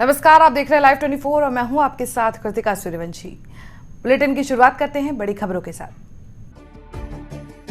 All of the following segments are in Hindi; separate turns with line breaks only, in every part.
नमस्कार, आप देख रहे हैं लाइव 24 और मैं हूं आपके साथ कृतिका सूर्यवंशी। बुलेटिन की शुरुआत करते हैं बड़ी खबरों के साथ।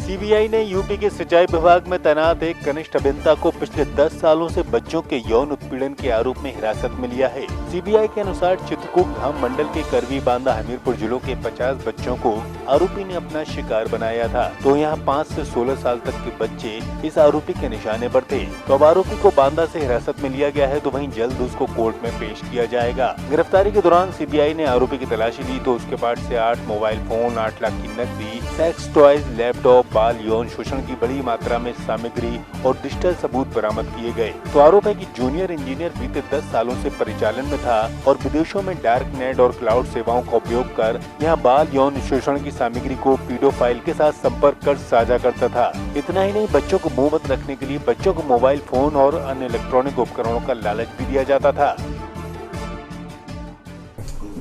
सीबीआई ने यूपी के सिंचाई विभाग में तैनात एक कनिष्ठ अभियंता को पिछले 10 सालों से बच्चों के यौन उत्पीड़न के आरोप में हिरासत में लिया है। सीबीआई के अनुसार चित्रकूट धाम मंडल के करवी बांदा हमीरपुर जिलों के 50 बच्चों को आरोपी ने अपना शिकार बनाया था। तो यहाँ 5 से 16 साल तक के बच्चे इस आरोपी के निशाने पर थे। तो अब आरोपी को बांदा से हिरासत में लिया गया है, तो वहीं जल्द उसको कोर्ट में पेश किया जाएगा। गिरफ्तारी के दौरान सीबीआई ने आरोपी की तलाशी ली तो उसके पास से 8 मोबाइल फोन, 8 लाख की नकदी, सेक्स टॉयज, लैपटॉप, बाल यौन शोषण की बड़ी मात्रा में सामग्री और डिजिटल सबूत बरामद किए गए। तो आरोप है कि जूनियर इंजीनियर बीते 10 सालों से परिचालन में था और विदेशों में डार्क नेट और क्लाउड सेवाओं का उपयोग कर यहां बाल यौन शोषण की सामग्री को पीडोफाइल के साथ संपर्क कर साझा करता था। इतना ही नहीं, बच्चों को मुंह बंद रखने के लिए बच्चों को मोबाइल फोन और अन्य इलेक्ट्रॉनिक उपकरणों का लालच भी दिया जाता था।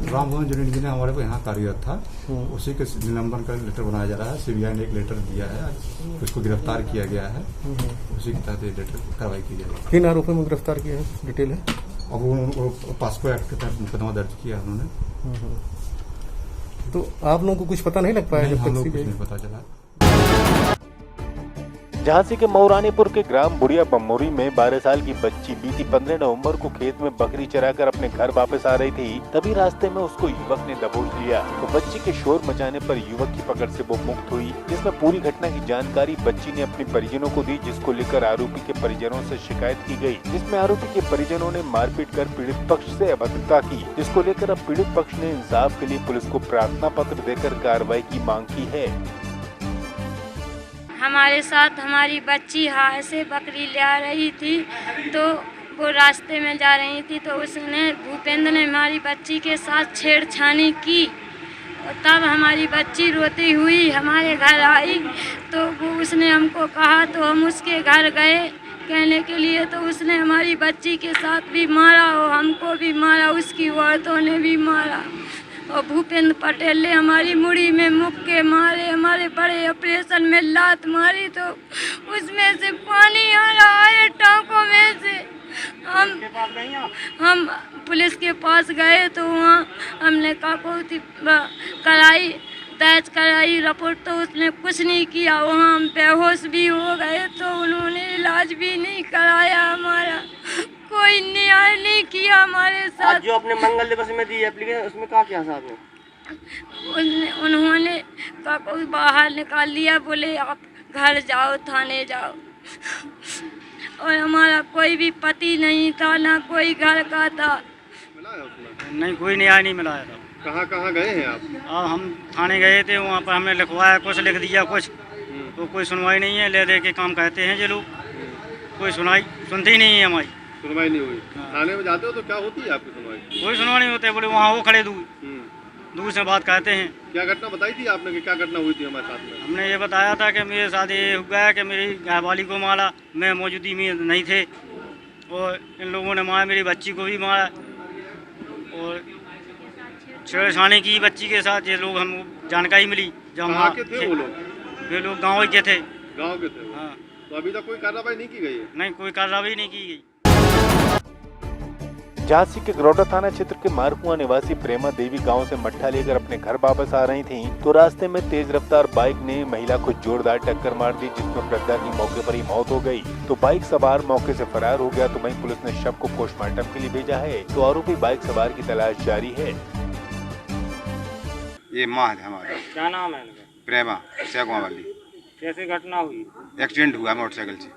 राममोहन जो इंजीनियर हमारे को यहाँ कार्यरत था, उसी के निलंबन का लेटर बनाया जा रहा है। सीबीआई ने एक लेटर दिया है, उसको गिरफ्तार किया गया है। उसी के तहत लेटर कार्रवाई की जाएगी।
किन आरोपों में गिरफ्तार किया है, डिटेल है?
अब वो पास्को एक्ट के तहत मुकदमा दर्ज किया उन्होंने।
तो आप लोगों को कुछ पता नहीं लग पाया?
हम लोग कुछ नहीं पता चला।
झांसी के मऊरानीपुर के ग्राम बुढ़िया बमोरी में 12 साल की बच्ची बीती 15 नवंबर को खेत में बकरी चराकर अपने घर वापस आ रही थी। तभी रास्ते में उसको युवक ने दबोच लिया। तो बच्ची के शोर मचाने पर युवक की पकड़ से वो मुक्त हुई, जिसमें पूरी घटना की जानकारी बच्ची ने अपने परिजनों को दी, जिसको लेकर आरोपी के परिजनों से शिकायत की गई, जिसमें आरोपी के परिजनों ने मारपीट कर पीड़ित पक्ष से अभद्रता की, जिसको लेकर अब पीड़ित पक्ष ने इंसाफ के लिए पुलिस को प्रार्थना पत्र देकर कार्रवाई की मांग की है।
हमारे साथ हमारी बच्ची हाथ से बकरी ले आ रही थी, तो वो रास्ते में जा रही थी तो उसने भूपेंद्र ने हमारी बच्ची के साथ छेड़छानी की। और तब हमारी बच्ची रोती हुई हमारे घर आई, तो वो उसने हमको कहा, तो हम उसके घर गए कहने के लिए, तो उसने हमारी बच्ची के साथ भी मारा और हमको भी मारा, उसकी औरतों ने भी मारा। और भूपेंद्र पटेल ने हमारी मुड़ी में मुक्के मारे, हमारे बड़े ऑपरेशन में लात मारी, तो उसमें से पानी आ रहा है टाँकों में से। हम पुलिस के पास गए तो वहाँ हमने काकोती कराई, दर्ज कराई रिपोर्ट, तो उसने कुछ नहीं किया। वहाँ हम बेहोश भी हो गए, तो उन्होंने इलाज भी नहीं कराया हमारा, कोई न्याय नहीं किया हमारे साथ।
आज जो अपने मंगल दिवस में दी एप्लीकेशन, उसमें क्या किया साहब ने?
उन्होंने काको बाहर निकाल लिया, बोले आप घर जाओ, थाने जाओ। और हमारा कोई भी पति नहीं था, ना कोई घर का था।
नहीं, कोई न्याय नहीं मिला था।
कहाँ गए हैं आप?
हम थाने गए थे, वहाँ पर हमने लिखवाया, कुछ लिख दिया कुछ, तो कोई सुनवाई नहीं है। ले दे के काम कहते हैं ये लोग, कोई सुनते ही नहीं है हमारी।
सुनवाई नहीं हुई? थाने में जाते हो तो क्या होती है आपकी सुनवाई?
कोई सुनवाई नहीं होती, बोले वहाँ वो खड़े दूर से बात कहते हैं।
क्या घटना बताई थी आपने कि क्या घटना हुई थी हमारे साथ में?
हमने ये बताया था कि मेरे साथ ये हुआ है कि मेरी घरवाली को मारा, मैं मौजूदगी में नहीं थे, और इन लोगों ने मारा, मेरी बच्ची को भी मारा और छेड़छाड़ी की बच्ची के साथ। ये लोग हम जानकारी मिली जब
कहाँ के थे वो लोग?
वे लोग गाँव के थे।
गाँव के थे?
हाँ।
तो अभी तक कोई कार्रवाई नहीं की गई है?
नहीं, कोई कार्रवाई नहीं की गई।
झांसी के गरौटा थाना क्षेत्र के मारकुआ निवासी प्रेमा देवी गांव से मट्ठा लेकर अपने घर वापस आ रही थीं, तो रास्ते में तेज रफ्तार बाइक ने महिला को जोरदार टक्कर मार दी, जिसमें प्रज्ञा की मौके पर ही मौत हो गई। तो बाइक सवार मौके से फरार हो गया। तो वहीं पुलिस ने शव को पोस्टमार्टम के लिए भेजा है। तो आरोपी बाइक सवार की तलाश जारी है।
ये माँ है हमारा।
क्या नाम है इनका?
प्रेमा सेगवा वाली।
कैसे घटना हुई?
एक्सीडेंट हुआ मोटरसाइकिल से।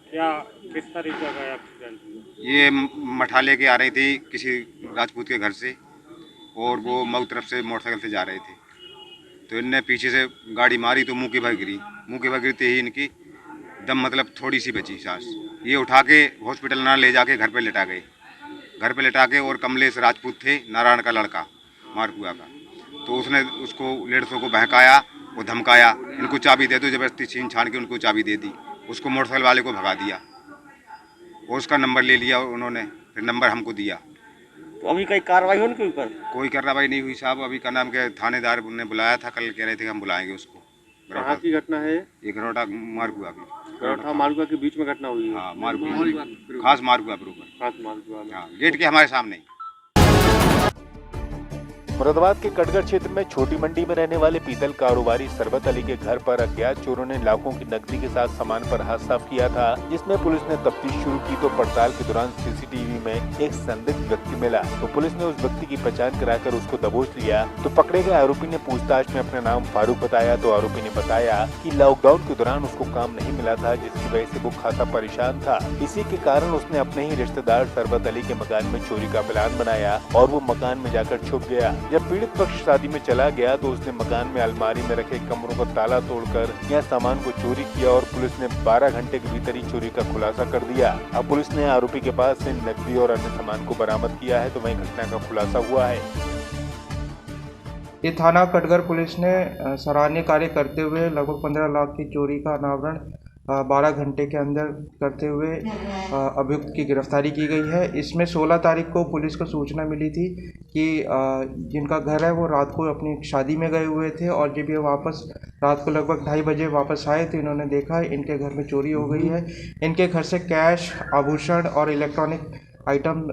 क्या किस तरीके का एक्सीडेंट हुआ?
ये मठा लेके आ रही थी किसी राजपूत के घर से, और वो मऊ तरफ से मोटरसाइकिल से जा रहे थे, तो इनने पीछे से गाड़ी मारी तो मुँह के भर गिरते ही इनकी दम मतलब थोड़ी सी बची सांस। ये उठा के हॉस्पिटल ना ले जाके घर पे लेटा गए। घर पे लेटा के, और कमलेश राजपूत थे, नारायण का लड़का मारकुआ का, तो उसने उसको लड़कों को बहकाया, वो धमकाया, इनको चाबी दे दो, जबरदस्ती छीन छान के उनको चाबी दे दी। उसको मोटरसाइकिल वाले को भगा दिया और उसका नंबर ले लिया उन्होंने, फिर नंबर हमको दिया।
तो अभी कोई कार्रवाई हो उनके ऊपर?
कोई कार्रवाई नहीं हुई साहब। अभी का नाम के थानेदार ने बुलाया था, कल कह रहे थे कि हम बुलाएंगे उसको।
कहाँ की घटना है?
ये गरौटा मारकुआ की।
गौरठा मालपुआ के बीच में घटना हुई है।
हाँ मालपुआ, खास मालपुआ पर ऊपर,
खास मालपुआ में।
हाँ गेट के हमारे सामने ही।
मुरादाबाद के कटघर क्षेत्र में छोटी मंडी में रहने वाले पीतल कारोबारी सरबत अली के घर पर अज्ञात चोरों ने लाखों की नकदी के साथ सामान पर हाथ साफ किया था, जिसमें पुलिस ने तफ्तीश शुरू की तो पड़ताल के दौरान सीसीटीवी में एक संदिग्ध व्यक्ति मिला। तो पुलिस ने उस व्यक्ति की पहचान कराकर उसको दबोच लिया। तो पकड़े गए आरोपी ने पूछताछ में अपना नाम फारूक बताया। तो आरोपी ने बताया कि लॉकडाउन के दौरान उसको काम नहीं मिला था, जिसकी वजह से वो खासा परेशान था। इसी के कारण उसने अपने ही रिश्तेदार सरबत अली के मकान में चोरी का प्लान बनाया और वो मकान में जाकर छुप गया। जब पीड़ित पक्ष शादी में चला गया तो उसने मकान में अलमारी में रखे कमरों का ताला तोड़कर यह सामान को चोरी किया और पुलिस ने 12 घंटे के भीतर ही चोरी का खुलासा कर दिया। अब पुलिस ने आरोपी के पास से नकदी और अन्य सामान को बरामद किया है। तो वहीं घटना का खुलासा हुआ है।
ये थाना कटघर पुलिस ने सराहनीय कार्य करते हुए लगभग 15 लाख की चोरी का अनावरण 12 घंटे के अंदर करते हुए अभियुक्त की गिरफ्तारी की गई है। इसमें 16 तारीख को पुलिस को सूचना मिली थी कि जिनका घर है वो रात को अपनी शादी में गए हुए थे और जब ये वापस रात को लगभग 2:30 बजे वापस आए तो इन्होंने देखा इनके घर में चोरी हो गई है। इनके घर से कैश, आभूषण और इलेक्ट्रॉनिक आइटम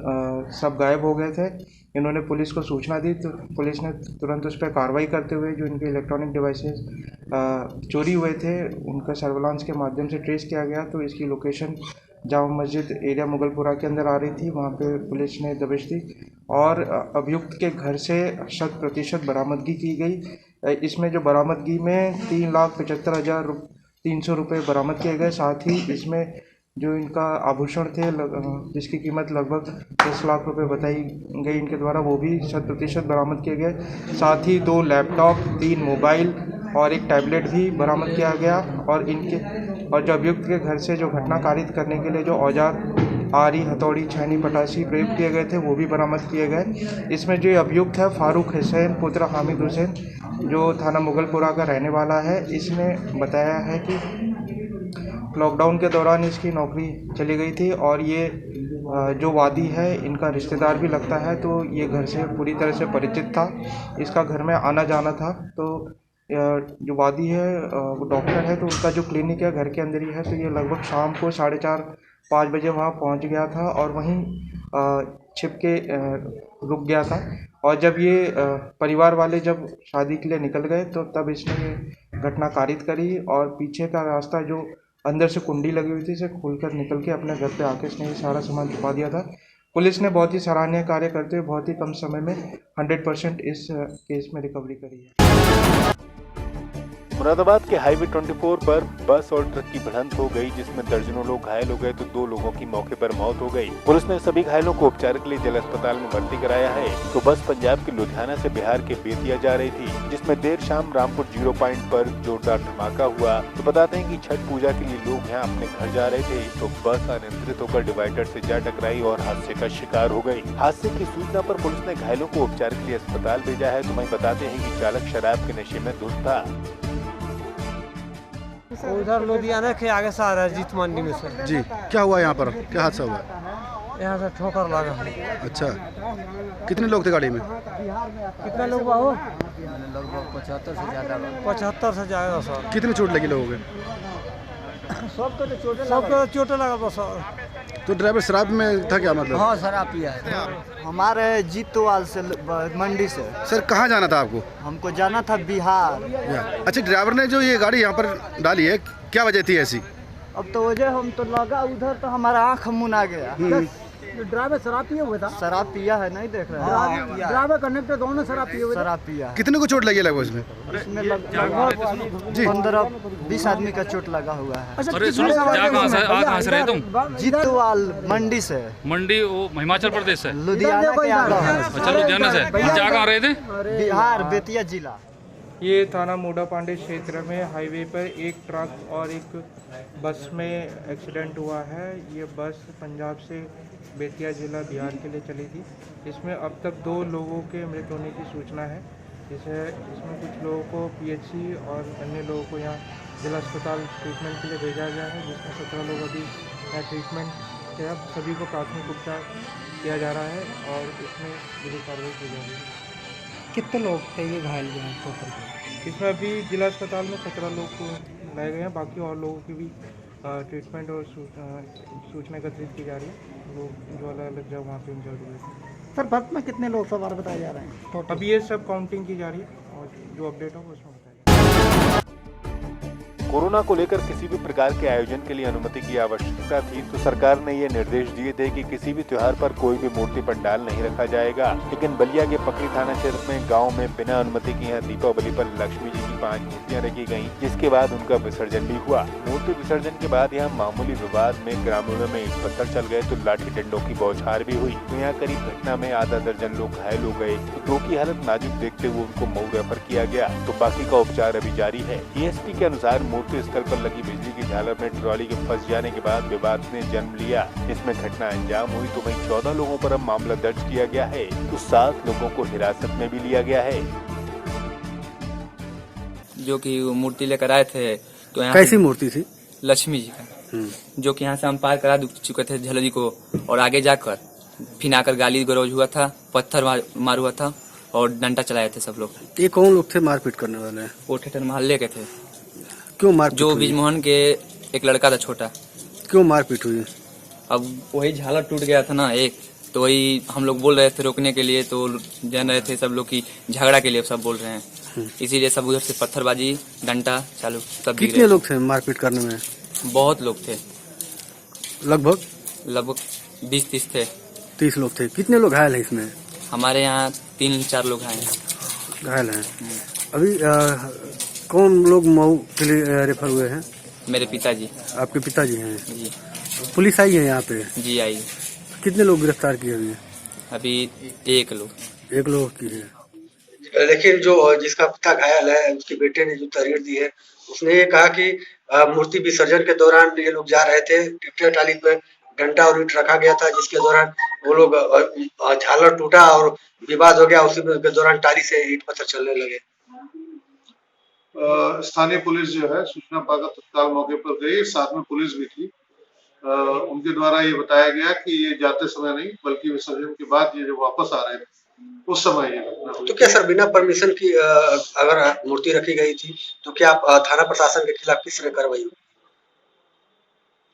सब गायब हो गए थे। इन्होंने पुलिस को सूचना दी तो पुलिस ने तुरंत उस पर कार्रवाई करते हुए जो इनके इलेक्ट्रॉनिक डिवाइसेस चोरी हुए थे उनका सर्विलांस के माध्यम से ट्रेस किया गया। तो इसकी लोकेशन जामा मस्जिद एरिया मुगलपुरा के अंदर आ रही थी, वहाँ पे पुलिस ने दबिश दी और अभियुक्त के घर से 100% बरामदगी की गई। इसमें जो बरामदगी में 3,75,300 रुपये बरामद किए गए। साथ ही इसमें जो इनका आभूषण थे जिसकी कीमत लगभग 10 लाख रुपए बताई गई इनके द्वारा, वो भी 100% बरामद किए गए। साथ ही 2 लैपटॉप, 3 मोबाइल और एक टैबलेट भी बरामद किया गया। और जो अभियुक्त के घर से जो घटना कारित करने के लिए जो औजार आरी, हथौड़ी, छैनी, पटासी प्रयोग किए गए थे वो भी बरामद किए गए। इसमें जो अभियुक्त है फारूक हुसैन पुत्र हामिद हुसैन जो थाना मुगलपुरा का रहने वाला है, इसने बताया है कि लॉकडाउन के दौरान इसकी नौकरी चली गई थी और ये जो वादी है इनका रिश्तेदार भी लगता है, तो ये घर से पूरी तरह से परिचित था। इसका घर में आना जाना था। तो जो वादी है वो डॉक्टर है, तो उसका जो क्लिनिक है घर के अंदर ही है। तो ये लगभग शाम को 4:30-5 बजे वहाँ पहुँच गया था और वहीं छिप के रुक गया था। और जब ये परिवार वाले जब शादी के लिए निकल गए तो तब इसने ये घटना कारित करी और पीछे का रास्ता जो अंदर से कुंडी लगी हुई थी इसे खोलकर निकल के अपने घर पे आके इसने ये सारा सामान छुपा दिया था। पुलिस ने बहुत ही सराहनीय कार्य करते हुए बहुत ही कम समय में 100% इस केस में रिकवरी करी है।
मुरादाबाद के हाईवे 24 पर बस और ट्रक की भिड़ंत हो गई, जिसमें दर्जनों लोग घायल हो गए तो 2 लोगों की मौके पर मौत हो गई। पुलिस ने सभी घायलों को उपचार के लिए जिला अस्पताल में भर्ती कराया है। तो बस पंजाब के लुधियाना से बिहार के बेतिया जा रही थी, जिसमें देर शाम रामपुर 0 पॉइंट पर जोरदार धमाका हुआ। तो बताते हैं कि छठ पूजा के लिए लोग यहाँ अपने घर जा रहे थे तो बस अनियंत्रित होकर डिवाइडर से जा टकराई और हादसे का शिकार हो गई। हादसे की सूचना पर पुलिस ने घायलों को उपचार के लिए अस्पताल भेजा है। तो वहीं बताते हैं कि चालक शराब के नशे में धुत था।
उधर लुधियाना के आगे से आ रहा है जीत मंडी में से।
जी, क्या हुआ यहाँ पर, क्या हादसा हुआ?
यहाँ से ठोकर लगा है।
अच्छा, कितने लोग थे गाड़ी में?
कितने लोग हो? लगभग 75 से ज़्यादा। 75 से ज़्यादा सर।
कितने चोट लगी लोगों के?
सबको चोट लगा बस।
तो ड्राइवर शराब में था क्या मतलब?
हाँ शराब पिया है।
हमारे जीतवाल से मंडी से।
सर कहाँ जाना था आपको?
हमको जाना था बिहार।
अच्छा, ड्राइवर ने जो ये गाड़ी यहाँ पर डाली है क्या वजह थी ऐसी?
अब तो वजह हम तो लगा उधर तो हमारा आँख मुना गया।
ड्राइवर शराब पिया हुआ था?
शराब पिया है, नहीं देख रहे हैं।
ड्राइवर कंडक्टर दोनों शराब पिए हुए?
शराब पिया।
कितने को चोट लगी लगभग इसमें?
इसमें लगभग 15-20 आदमी का चोट लगा हुआ है।
अरे सुनो, कहाँ से रहे तुम?
जीतवाल मंडी से।
मंडी वो हिमाचल प्रदेश से?
लुधियाना के आगे।
अच्छा, लुधियाना से। जा कहाँ रहे थे?
बिहार बेतिया जिला।
ये थाना मोडा पांडे क्षेत्र में हाईवे पर एक ट्रक और एक बस में एक्सीडेंट हुआ है। ये बस पंजाब से बेतिया जिला बिहार के लिए चली थी। इसमें अब तक 2 लोगों के मृत होने की सूचना है। इसमें कुछ लोगों को पीएचसी और अन्य लोगों को यहाँ जिला अस्पताल ट्रीटमेंट के लिए भेजा गया है, जिसमें 17 लोग अभी यहाँ ट्रीटमेंट के अब सभी को प्राथमिक उपचार किया जा रहा है और इसमें पूरी कार्रवाई की जा रही है।
कितने लोग थे ये घायल हुए हैं?
इसमें अभी जिला अस्पताल में 17 लोग को लाए गए हैं, बाकी और लोगों की भी ट्रीटमेंट और सूचना एकत्रित की जा रही है। लोग जो अलग अलग जगह वहाँ पे इंजर्ड हुए थे।
सर बस में कितने लोग सवार बताए जा रहे हैं टोटल?
अभी ये सब काउंटिंग की जा रही है और जो अपडेट होगा उसमें बताया।
कोरोना को लेकर किसी भी प्रकार के आयोजन के लिए अनुमति की आवश्यकता थी तो सरकार ने ये निर्देश दिए थे कि किसी भी त्योहार पर कोई भी मूर्ति पंडाल नहीं रखा जाएगा। लेकिन बलिया के पकड़ी थाना क्षेत्र में गांव में बिना अनुमति के यहाँ दीपावली पर लक्ष्मी जी की 5 मूर्तियां रखी गयी, जिसके बाद उनका विसर्जन भी हुआ। मूर्ति विसर्जन के बाद यहाँ मामूली विवाद में ग्रामीणों में ईंट पत्थर चल गए तो लाठी डंडों की बौछार भी हुई। तो यहाँ करीब घटना में आधा दर्जन लोग घायल हो गए। तो 2 की हालत नाजुक देखते हुए उनको मऊ रेफर किया गया, तो बाकी का उपचार अभी जारी है। एएसपी के अनुसार मूर्ति स्थल पर लगी बिजली की झालर में ट्रॉली के फंस जाने के बाद विवाद ने जन्म लिया। इसमें घटना अंजाम हुई तो वहीं 14 लोगों पर अब मामला दर्ज किया गया है, तो 7 लोगों को हिरासत में भी लिया गया है।
जो कि मूर्ति लेकर आए थे तो यहाँ
कैसी मूर्ति थी?
लक्ष्मी जी का, जो कि यहाँ से हम पार करा चुके थे झलरी को, और आगे जाकर फिर आकर गाली गलौज हुआ था, पत्थर मार हुआ था और डंडा चलाए थे सब लोग।
ये कौन लोग थे मारपीट करने वाले?
वो ठेठर मोहल्ले के थे।
क्यों मारपीट? जो
बिजमोहन के एक लड़का था छोटा।
क्यों मारपीट हुई?
अब वही झालर टूट गया था ना एक, तो वही हम लोग बोल रहे थे रोकने के लिए, तो जान रहे थे सब लोग की झगड़ा के लिए सब बोल रहे हैं, इसीलिए सब उधर से पत्थरबाजी डंडा चालू सब।
कितने लोग थे मारपीट करने में?
बहुत लोग थे,
लगभग
20-30 थे।
30 लोग थे। कितने लोग घायल हैं इसमें?
हमारे यहाँ 3-4 लोग
घायल हैं। अभी कौन लोग मऊ के लिए रेफर हुए हैं?
मेरे पिताजी।
आपके पिताजी हैं?
जी।
पुलिस आई है यहाँ पे?
जी आई।
कितने लोग गिरफ्तार किए हुए?
अभी 1 लोग।
1 लोग की है।
लेकिन जो जिसका पिता घायल है उसके बेटे ने जो तहरीर दी है, उसने ये कहा कि मूर्ति विसर्जन के दौरान ये लोग जा रहे थे, ट्रैक्टर ट्राली पे डंडा और ईंट रखा गया था, जिसके दौरान वो लोग झालर टूटा और विवाद हो गया। उसी के दौरान टाली से ईंट पत्थर चलने लगे।
स्थानीय पुलिस जो है सूचना पाकर तत्काल मौके पर गई, साथ में पुलिस भी थी। उनके द्वारा ये बताया गया कि ये जाते समय नहीं बल्कि विसर्जन के बाद ये जो वापस आ रहे थे उस समय ये घटना हुई।
तो क्या सर बिना परमिशन की अगर मूर्ति रखी गई थी तो क्या थाना प्रशासन के खिलाफ किस तरह कार्रवाई हुई?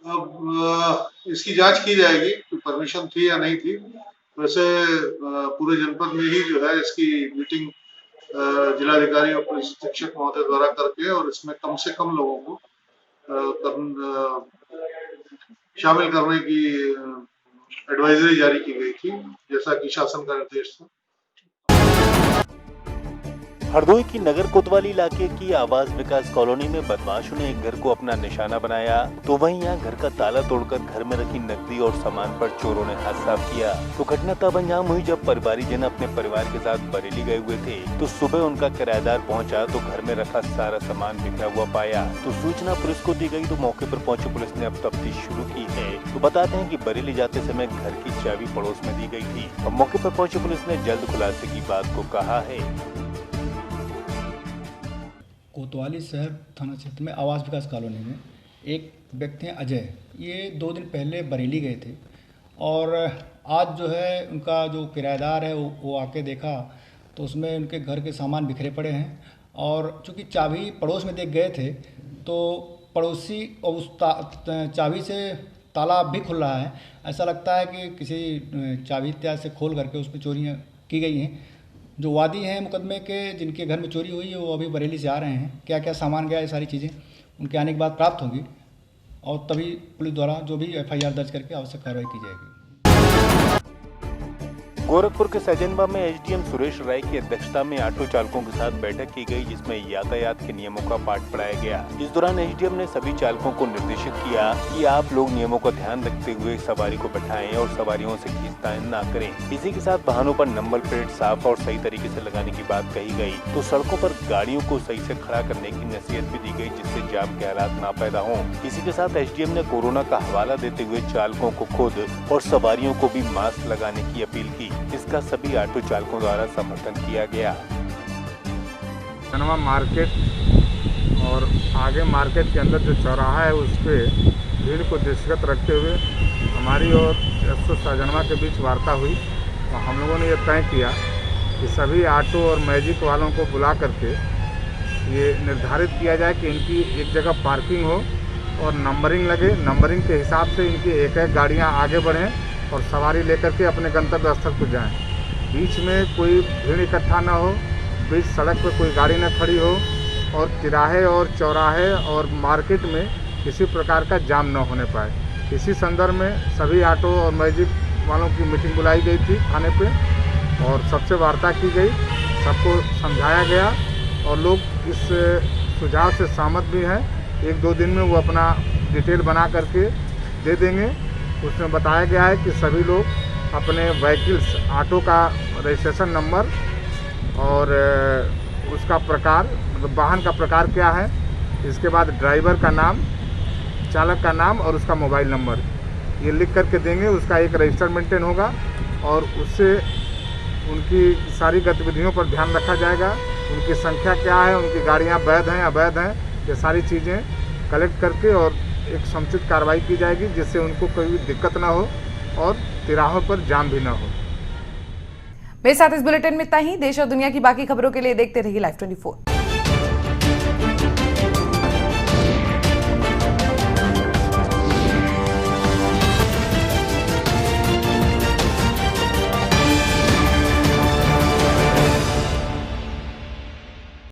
अब इसकी जांच की जाएगी कि परमिशन थी या नहीं थी। वैसे पूरे जनपद में ही जो है इसकी मीटिंग जिलाधिकारी और पुलिस अधीक्षक महोदय द्वारा करके और इसमें कम से कम लोगों को शामिल करने की एडवाइजरी जारी की गई थी, जैसा कि शासन का निर्देश था।
हरदोई की नगर कोतवाली इलाके की आवास विकास कॉलोनी में बदमाशों ने एक घर को अपना निशाना बनाया, तो वहीं यहाँ घर का ताला तोड़कर घर में रखी नकदी और सामान पर चोरों ने हाथ साफ किया। तो घटना तब अंजाम हुई जब परिवारीजन अपने परिवार के साथ बरेली गए हुए थे, तो सुबह उनका किराएदार पहुंचा तो घर में रखा सारा सामान बिखरा हुआ पाया। तो सूचना पुलिस को दी गई, तो मौके पर पहुंची पुलिस ने अब तफ्तीश शुरू की है। तो बताते हैं कि बरेली जाते समय घर की चाबी पड़ोस में दी गई थी और मौके पर पहुंची पुलिस ने जल्द खुलासे की बात को कहा है।
कोतवाली शहर थाना क्षेत्र में आवास विकास कॉलोनी में एक व्यक्ति हैं अजय, ये 2 दिन पहले बरेली गए थे और आज जो है उनका जो किराएदार है वो आके देखा तो उसमें उनके घर के सामान बिखरे पड़े हैं और चूँकि चाबी पड़ोस में देख गए थे तो पड़ोसी और उस चाबी से ताला भी खुल रहा है। ऐसा लगता है कि किसी चाबी इत्यादि से खोल करके उसमें चोरियाँ की गई हैं। जो वादी हैं मुकदमे के जिनके घर में चोरी हुई है वो अभी बरेली से आ रहे हैं। क्या क्या सामान गया ये सारी चीज़ें उनके आने के बाद प्राप्त होंगी और तभी पुलिस द्वारा जो भी FIR दर्ज करके आवश्यक कार्रवाई की जाएगी।
गोरखपुर के सैजनवा में SDM सुरेश राय की अध्यक्षता में ऑटो चालकों के साथ बैठक की गई, जिसमें यातायात के नियमों का पाठ पढ़ाया गया। इस दौरान SDM ने सभी चालकों को निर्देशित किया कि आप लोग नियमों का ध्यान रखते हुए सवारी को बैठाएं और सवारियों से खींचतान न करें। इसी के साथ वाहनों पर नंबर प्लेट साफ और सही तरीके से लगाने की बात कही गई। तो सड़कों पर गाड़ियों को सही से खड़ा करने की नसीहत भी दी गई, जिससे जाम के हालात न पैदा हों। इसी के साथ SDM ने कोरोना का हवाला देते हुए चालकों को खुद और सवारियों को भी मास्क लगाने की अपील की। इसका सभी ऑटो चालकों द्वारा समर्थन किया गया।
मार्केट और आगे मार्केट के अंदर जो चौराहा है उस पे भीड़ को दृष्टिगत रखते हुए हमारी और सैजनवा के बीच वार्ता हुई। तो हम लोगों ने ये तय किया कि सभी ऑटो और मैजिक वालों को बुला करके ये निर्धारित किया जाए कि इनकी एक जगह पार्किंग हो और नंबरिंग लगे। नंबरिंग के हिसाब से इनकी एक एक गाड़ियाँ आगे बढ़ें और सवारी लेकर के अपने गंतव्य स्थल पर जाएँ। बीच में कोई भीड़ इकट्ठा ना हो, बीच सड़क पर कोई गाड़ी न खड़ी हो और तिराहे और चौराहे और मार्केट में किसी प्रकार का जाम न होने पाए। इसी संदर्भ में सभी ऑटो और मैजिक वालों की मीटिंग बुलाई गई थी थाने पे और सबसे वार्ता की गई, सबको समझाया गया और लोग इस सुझाव से सहमत भी हैं। 1-2 दिन में वो अपना डिटेल बना करके दे देंगे। उसमें बताया गया है कि सभी लोग अपने व्हीकल्स, ऑटो का रजिस्ट्रेशन नंबर और उसका प्रकार, मतलब वाहन का प्रकार क्या है, इसके बाद ड्राइवर का नाम, चालक का नाम और उसका मोबाइल नंबर, ये लिख करके देंगे। उसका एक रजिस्टर मेंटेन होगा और उससे उनकी सारी गतिविधियों पर ध्यान रखा जाएगा। उनकी संख्या क्या है, उनकी गाड़ियां वैध हैं अवैध हैं, ये सारी चीज़ें कलेक्ट करके और एक समुचित कार्रवाई की जाएगी जिससे उनको कोई भी दिक्कत ना हो और तिराहों पर जाम भी ना हो।
मेरे साथ इस बुलेटिन में इतना ही। देश और दुनिया की बाकी खबरों के लिए देखते रहिए Live 24।